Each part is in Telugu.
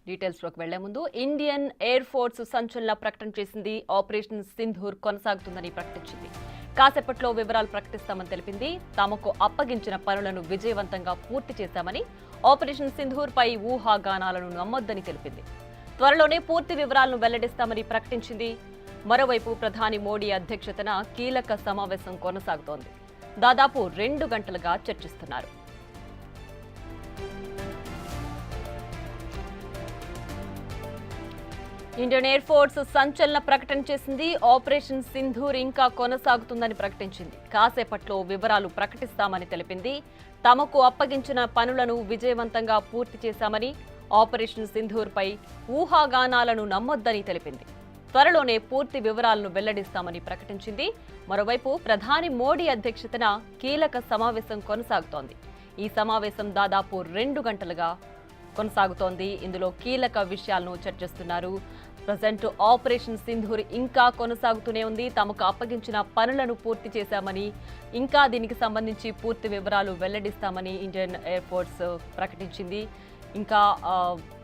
డీటెయిల్స్ లోకి వెళ్లే ముందు ఇండియన్ ఎయిర్ ఫోర్స్ సంచలన ప్రకటన చేసింది. ఆపరేషన్ సింధూర్ కొనసాగుతుందని ప్రకటించింది. కాసేపట్లో వివరాలు ప్రకటిస్తామని తెలిపింది. తమకు అప్పగించిన పనులను విజయవంతంగా పూర్తి చేశామని, ఆపరేషన్ సింధూర్ పై ఊహాగానాలను నమ్మొద్దని తెలిపింది. త్వరలోనే పూర్తి వివరాలను వెల్లడిస్తామని ప్రకటించింది. మరోవైపు ప్రధాని మోడీ అధ్యక్షతన కీలక సమావేశం కొనసాగుతోంది. దాదాపు 2 గంటలుగా చర్చిస్తున్నారు. ఇండియన్ ఎయిర్ ఫోర్స్ సంచలన ప్రకటన చేసింది. ఆపరేషన్ సింధూర్ ఇంకా కొనసాగుతుందని ప్రకటించింది. కాసేపట్లో వివరాలు ప్రకటిస్తామని తెలిపింది. తమకు అప్పగించిన పనులను విజయవంతంగా పూర్తి చేశామని, ఆపరేషన్ సింధూర్ పై ఊహాగానాలను నమ్మొద్దని తెలిపింది. త్వరలోనే పూర్తి వివరాలను వెల్లడిస్తామని ప్రకటించింది. మరోవైపు ప్రధాని మోడీ అధ్యక్షతన కీలక సమావేశం కొనసాగుతోంది. ఈ సమావేశం దాదాపు 2 గంటలుగా కొనసాగుతోంది. ఇందులో కీలక విషయాలను చర్చిస్తున్నారు. ప్రజెంట్ ఆపరేషన్ సింధూర్ ఇంకా కొనసాగుతూనే ఉంది. తమకు అప్పగించిన పనులను పూర్తి చేశామని, ఇంకా దీనికి సంబంధించి పూర్తి వివరాలు వెల్లడిస్తామని ఇండియన్ ఎయిర్ ఫోర్స్ ప్రకటించింది. ఇంకా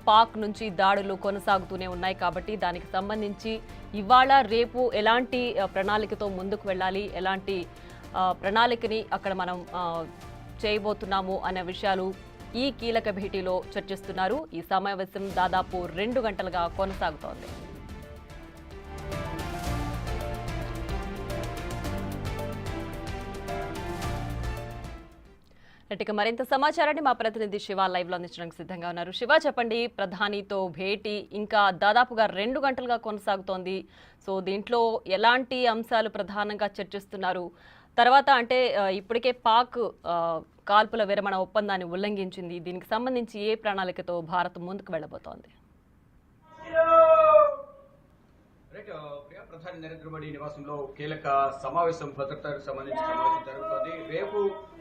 పాక్ నుంచి దాడులు కొనసాగుతూనే ఉన్నాయి కాబట్టి దానికి సంబంధించి ఇవాళ రేపు ఎలాంటి ప్రణాళికతో ముందుకు వెళ్ళాలి, ఎలాంటి ప్రణాళికని అక్కడ మనం చేయబోతున్నాము అనే విషయాలు ఈ కీలక భేటీలో చర్చిస్తున్నారు. ఈ సమావేశం దాదాపు 2 గంటలుగా కొనసాగుతోంది. ఇక మరింత సమాచారాన్ని మా ప్రతినిధి శివ లైవ్ లో అందించడానికి సిద్ధంగా ఉన్నారు. శివ, చెప్పండి, ప్రధానితో భేటీ ఇంకా దాదాపుగా 2 గంటలుగా కొనసాగుతోంది. సో దీంట్లో ఎలాంటి అంశాలు ప్రధానంగా చర్చిస్తున్నారు? తర్వాత అంటే ఇప్పటికే పాక్ కాల్పుల విరమణ ఒప్పందాన్ని ఉల్లంఘించింది. దీనికి సంబంధించి ఏ ప్రణాళికతో భారత్ ముందుకు వెళ్లబోతోంది? ప్రధాని నరేంద్ర మోడీ నివాసంలో కీలక సమావేశం, భద్రతకు సంబంధించిన సమావేశం జరుగుతోంది.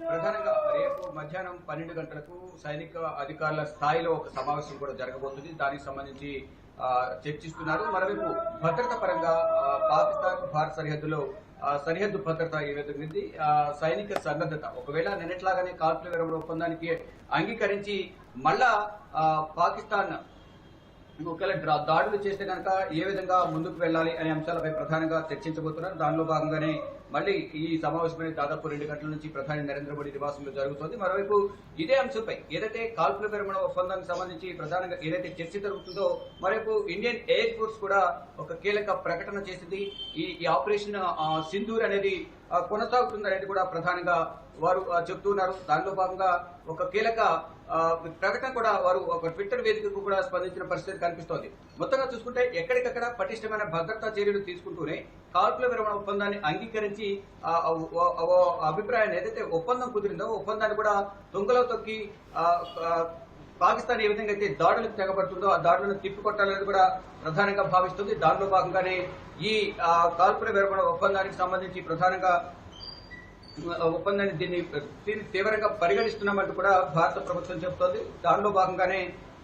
ప్రధానంగా రేపు మధ్యాహ్నం 12 గంటలకు సైనిక అధికారుల స్థాయిలో ఒక సమావేశం కూడా జరగబోతుంది. దానికి సంబంధించి చర్చిస్తున్నారు. మరోవైపు భద్రత పరంగా పాకిస్తాన్ భారత్ సరిహద్దులో సరిహద్దు భద్రత ఏ విధంగా ఉంది, సైనిక సన్నద్ధత, ఒకవేళ నిన్నట్లాగానే కాల్పుల విరమణ ఒప్పందానికి అంగీకరించి మళ్ళా పాకిస్తాన్ ఒకవేళ దాడులు చేస్తే కనుక ఏ విధంగా ముందుకు వెళ్లాలి అనే అంశాలపై ప్రధానంగా చర్చించబోతున్నారు. దానిలో భాగంగానే మళ్ళీ ఈ సమావేశం దాదాపు 2 గంటల నుంచి ప్రధాని నరేంద్ర మోడీ నివాసంలో జరుగుతోంది. మరోవైపు ఇదే అంశంపై ఏదైతే కాల్పుల విరమణ ఒప్పందానికి సంబంధించి ప్రధానంగా ఏదైతే చర్చ జరుగుతుందో, మరోవైపు ఇండియన్ ఎయిర్ ఫోర్స్ కూడా ఒక కీలక ప్రకటన చేసింది. ఈ ఆపరేషన్ సింధూర్ అనేది కొనసాగుతుంది అనేది కూడా ప్రధానంగా వారు చెప్తున్నారు. దానిలో భాగంగా ఒక కీలక ప్రకటన కూడా వారు ఒక ట్విట్టర్ వేదికకు కూడా స్పందించిన పరిస్థితి కనిపిస్తోంది. మొత్తంగా చూసుకుంటే ఎక్కడికక్కడ పటిష్టమైన భద్రతా చర్యలు తీసుకుంటూనే కాల్పుల విరమణ ఒప్పందాన్ని అంగీకరించి అభిప్రాయాన్ని ఏదైతే ఒప్పందం కుదిరిందో ఒప్పందాన్ని కూడా దొంగలో తొక్కి పాకిస్తాన్ ఏ విధంగా అయితే దాడులకు తెగబడుతుందో ఆ దాడులను తిప్పికొట్టాలని కూడా ప్రధానంగా భావిస్తుంది. దానిలో భాగంగానే ఈ కాల్పుల విరమణ ఒప్పందానికి సంబంధించి ప్రధానంగా ఒప్పందాన్ని దీన్ని తీవ్రంగా పరిగణిస్తున్నామంటూ కూడా భారత ప్రభుత్వం చెబుతోంది. దానిలో భాగంగానే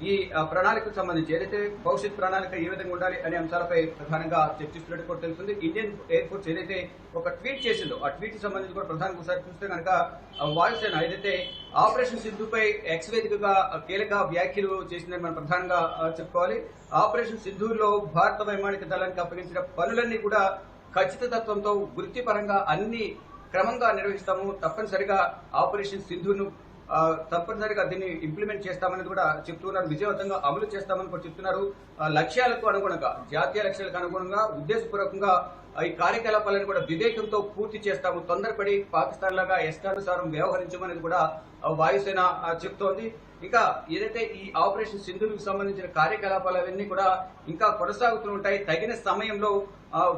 ఈ ప్రణాళికకు సంబంధించి ఏదైతే భవిష్యత్ ప్రణాళిక ఏ విధంగా ఉండాలి అనే అంశాలపై ప్రధానంగా చర్చిస్తున్నట్టు కూడా తెలుస్తుంది. ఇండియన్ ఎయిర్ ఫోర్స్ ఏదైతే ఒక ట్వీట్ చేసిందో ఆ ట్వీట్ కి సంబంధించి కూడా ప్రధానంగా ఒకసారి చూస్తే కనుక వాయుసేన ఏదైతే ఆపరేషన్ సింధుపై ఎక్స్ వేదికగా కీలక వ్యాఖ్యలు చేసిందని మనం ప్రధానంగా చెప్పుకోవాలి. ఆపరేషన్ సింధూర్ లో భారత వైమానిక దళానికి అప్పగించిన పనులన్నీ కూడా ఖచ్చితత్వంతో వృత్తిపరంగా అన్ని క్రమంగా నిర్వహిస్తాము, తప్పనిసరిగా ఆపరేషన్ సింధూర్ ను తప్పనిసరిగా దీన్ని ఇంప్లిమెంట్ చేస్తామని కూడా చెప్తున్నారు. విజయవంతంగా అమలు చేస్తామని కూడా చెప్తున్నారు. లక్ష్యాలకు అనుగుణంగా, జాతీయ లక్ష్యాలకు అనుగుణంగా ఉద్దేశపూర్వకంగా ఈ కార్యకలాపాలను కూడా వివేకంతో పూర్తి చేస్తాము, తొందరపడి పాకిస్తాన్ లాగా ఇష్టానుసారం వ్యవహరించమనేది కూడా వాయుసేన చెప్తోంది. ఇంకా ఏదైతే ఈ ఆపరేషన్ సింధూర్కు సంబంధించిన కార్యకలాపాలవన్నీ కూడా ఇంకా కొనసాగుతూ ఉంటాయి. తగిన సమయంలో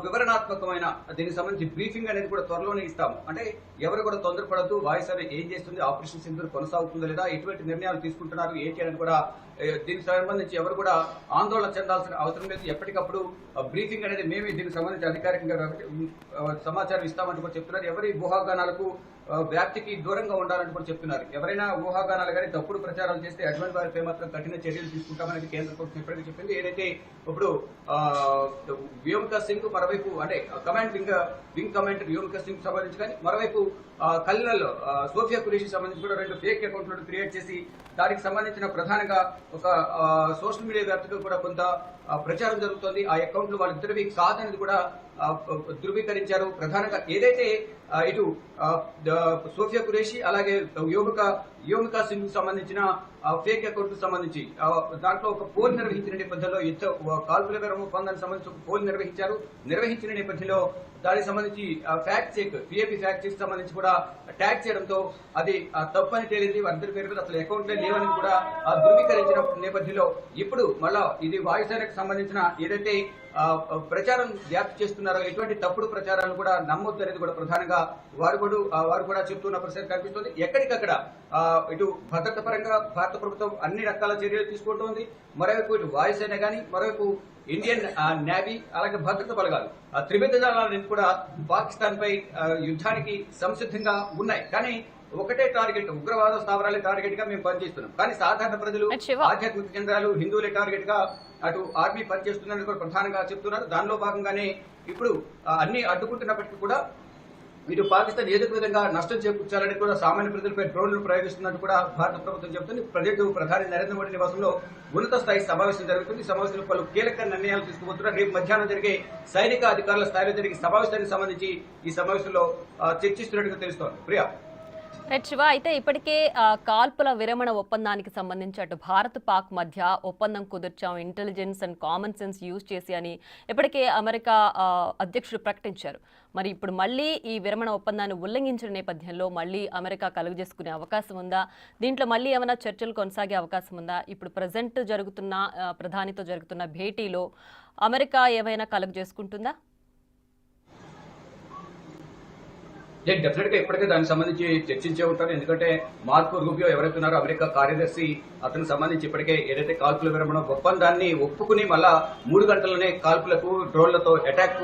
వివరణాత్మకమైన దీనికి సంబంధించి బ్రీఫింగ్ అనేది కూడా త్వరలోనే ఇస్తాము. అంటే ఎవరు కూడా తొందరపడద్దు, వాయుసేన ఏం చేస్తుంది, ఆపరేషన్ సింధూర్ కొనసాగుతుందా లేదా, ఎటువంటి నిర్ణయాలు తీసుకుంటున్నారు ఏంటి అనేది కూడా దీనికి సంబంధించి ఎవరు కూడా ఆందోళన చెందాల్సిన అవసరం లేదు. ఎప్పటికప్పుడు బ్రీఫింగ్ అనేది మేమే దీనికి సంబంధించి అధికారికంగా సమాచారం ఇస్తామంటూ కూడా చెప్తున్నారు. ఎవరి ఊహాగానాలకు వ్యాప్తికి దూరంగా ఉండాలని కూడా చెప్తున్నారు. ఎవరైనా ఊహాగానాలు కానీ తప్పుడు ప్రచారాలు చేస్తే అటువంటి వారిపై మాత్రం కఠిన చర్యలు తీసుకుంటామని కేంద్ర ప్రభుత్వం ఇప్పటికీ చెప్పింది. ఏదైతే ఇప్పుడు వ్యోమికా సింగ్ మరోవైపు అంటే వింగ్ కమాండర్ వ్యోమికా సింగ్ సంబంధించి కానీ మరోవైపు కల్నల్ సోఫియా ఖురేషి సంబంధించి కూడా 2 ఫేక్ అకౌంట్లను క్రియేట్ చేసి దానికి సంబంధించిన ప్రధానంగా ఒక సోషల్ మీడియా వ్యాప్తిగా కూడా కొంత ప్రచారం జరుగుతోంది. ఆ అకౌంట్లు వాళ్ళిద్దరివి కాదనేది కూడా ధృవీకరించారు. ప్రధానంగా ఏదైతే ఇటు సోఫియా ఖురేషి అలాగే వ్యోమికా సింగ్ సంబంధించిన ఫేక్ అకౌంట్ సంబంధించి దాంట్లో ఒక పోల్ నిర్వహించిన నేపథ్యంలో కాల్పుల విరమణ ఒప్పందానికి సంబంధించి ఒక పోల్ నిర్వహించిన నేపథ్యంలో దానికి సంబంధించి ఫ్యాక్ట్ చెక్ పిఏపీ ఫ్యాక్ట్ చెక్ సంబంధించి కూడా ట్యాగ్ చేయడంతో అది తప్పని తేలింది. వారిద్దరి పేరు మీద అసలు అకౌంట్లే లేవని కూడా ధృవీకరించిన నేపథ్యంలో ఇప్పుడు మళ్ళా ఇది వాయుసేనకు సంబంధించిన ఏదైతే ప్రచారం వ్యాప్తి చేస్తున్నారో ఎటువంటి తప్పుడు ప్రచారాలను కూడా నమ్మొద్దు అనేది కూడా ప్రధానంగా వారు కూడా చెప్తున్న పరిస్థితి కనిపిస్తుంది. ఎక్కడికక్కడ ఇటు భద్రత పరంగా భారత ప్రభుత్వం అన్ని రకాల చర్యలు తీసుకుంటోంది. మరోవైపు ఇటు వాయుసేన గాని మరోవైపు ఇండియన్ నేవీ అలాగే భద్రతా బలగాలు త్రివిధ దళాలను కూడా పాకిస్తాన్ పై యుద్ధానికి సంసిద్ధంగా ఉన్నాయి. కానీ ఒకటే టార్గెట్ ఉగ్రవాద స్థావరాలే టార్గెట్ గా మేము పనిచేస్తున్నాం. కానీ సాధారణ ప్రజలు ఆధ్యాత్మిక కేంద్రాలు హిందువులే టార్గెట్ గా అటు ఆర్మీ పనిచేస్తుందని కూడా ప్రధానంగా చెప్తున్నారు. దానిలో భాగంగానే ఇప్పుడు అన్ని అడ్డుకుంటున్నప్పటికీ కూడా ఇటు పాకిస్తాన్ ఏదో విధంగా నష్టం చేకూర్చాలని కూడా సామాన్య ప్రజలపై డ్రోన్లు ప్రయోగిస్తున్నట్టు కూడా భారత ప్రభుత్వం చెబుతుంది. ప్రధాని నరేంద్ర మోడీ నివాసంలో ఉన్నత స్థాయి సమావేశం జరుగుతుంది. సమావేశంలో పలు కీలక నిర్ణయాలు తీసుకుపోతున్నారు. రేపు మధ్యాహ్నం జరిగే సైనిక అధికారుల స్థాయిలో జరిగే సమావేశానికి సంబంధించి ఈ సమావేశంలో చర్చిస్తున్నట్టుగా తెలుస్తోంది. ప్రియా శివ, అయితే ఇప్పటికే కాల్పుల విరమణ ఒప్పందానికి సంబంధించి అటు భారత్ పాక్ మధ్య ఒప్పందం కుదిర్చాం intelligence and common sense use చేసి అని ఇప్పటికే అమెరికా అధ్యక్షుడు ప్రకటించారు. మరి ఇప్పుడు మళ్ళీ ఈ విరమణ ఒప్పందాన్ని ఉల్లంఘించిన నేపథ్యంలో మళ్ళీ అమెరికా కలుగజేసుకునే అవకాశం ఉందా? దీంట్లో మళ్ళీ ఏమైనా చర్చలు కొనసాగే అవకాశం ఉందా? ఇప్పుడు ప్రజెంట్ జరుగుతున్న ప్రధానితో జరుగుతున్న భేటీలో అమెరికా ఏమైనా కలుగజేసుకుంటుందా? డెఫినెట్ గా ఇప్పటికే దానికి సంబంధించి చర్చించే ఉంటారు. ఎందుకంటే మార్కో రూబియో ఎవరైతే ఉన్నారో అమెరికా కార్యదర్శి అతనికి సంబంధించి ఇప్పటికే ఏదైతే కాల్పుల విరమణ ఒప్పందాన్ని ఒప్పుకుని మళ్ళా 3 గంటల్లోనే కాల్పులకు డ్రోన్లతో అటాక్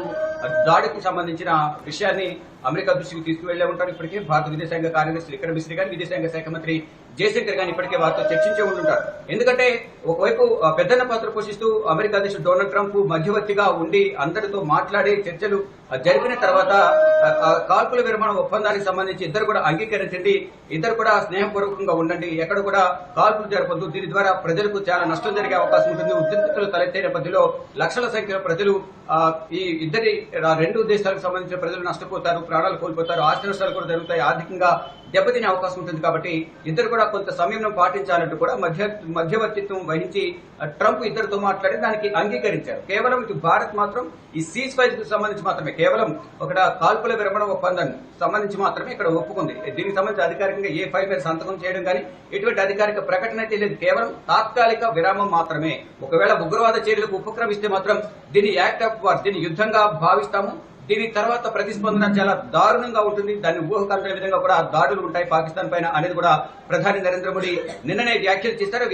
దాడికి సంబంధించిన విషయాన్ని అమెరికా దృష్టికి తీసుకువెళ్లే ఉంటారు. ఇప్పటికే భారత విదేశాంగ కార్యదర్శి విక్రమ్ మిశ్రీ గాని విదేశాంగ శాఖ మంత్రి జయశంకర్ గాని ఇప్పటికే వారితో చర్చించే ఉంటుంటారు. ఎందుకంటే ఒకవైపు పెద్దన్న పాత్ర పోషిస్తూ అమెరికా అధ్యక్షుడు డొనాల్డ్ ట్రంప్ మధ్యవర్తిగా ఉండి అందరితో మాట్లాడి చర్చలు జరిపిన తర్వాత కాల్పుల విరమణ ఒప్పందానికి సంబంధించి ఇద్దరు కూడా అంగీకరించండి, ఇద్దరు కూడా స్నేహపూర్వకంగా ఉండండి, ఎక్కడ కూడా కాల్పులు జరపద్దు, దీని ద్వారా ప్రజలకు చాలా నష్టం జరిగే అవకాశం ఉంటుంది. ఉద్రిక్తతలు తలెత్తే నేపథ్యంలో లక్షల సంఖ్యలో ప్రజలు ఈ ఇద్దరి 2 దేశాలకు సంబంధించిన ప్రజలు నష్టపోతారు, ప్రాణాలు కోల్పోతారు, ఆస్తి నష్టాలు కూడా జరుగుతాయి, ఆర్థికంగా దెబ్బతినే అవకాశం ఉంటుంది. కాబట్టి ఇద్దరు కూడా కొంత సమయం పాటించాలంటూ కూడా మధ్యవర్తిత్వం వహించి ట్రంప్ ఇద్దరితో మాట్లాడి దానికి అంగీకరించారు. కేవలం ఇటు భారత్ మాత్రం ఈ సీజ్ ఫైర్ కు సంబంధించి మాత్రమే కేవలం ఒక కాల్పుల విరమణ ఒప్పందాన్ని సంబంధించి మాత్రమే ఇక్కడ ఒప్పుకుంది. దీనికి సంబంధించి అధికారికంగా ఏ ఫైల్ మీద సంతకం చేయడం కానీ ఎటువంటి అధికారిక ప్రకటన అయితే లేదు. కేవలం తాత్కాలిక విరామం మాత్రమే. ఒకవేళ ఉగ్రవాద చర్యలకు ఉపక్రమిస్తే మాత్రం దీన్ని యాక్ట్ ఆఫ్ వార్, దీన్ని యుద్ధంగా భావిస్తాము. దీని తర్వాత ప్రతిస్పందన చాలా దారుణంగా ఉంటుంది. దాన్ని ఊహకంటే విధంగా కూడా దాడులు ఉంటాయి పాకిస్తాన్ పైన అనేది కూడా ప్రధాని నరేంద్ర మోడీ నిన్ననే వ్యాఖ్యలు చేశారు.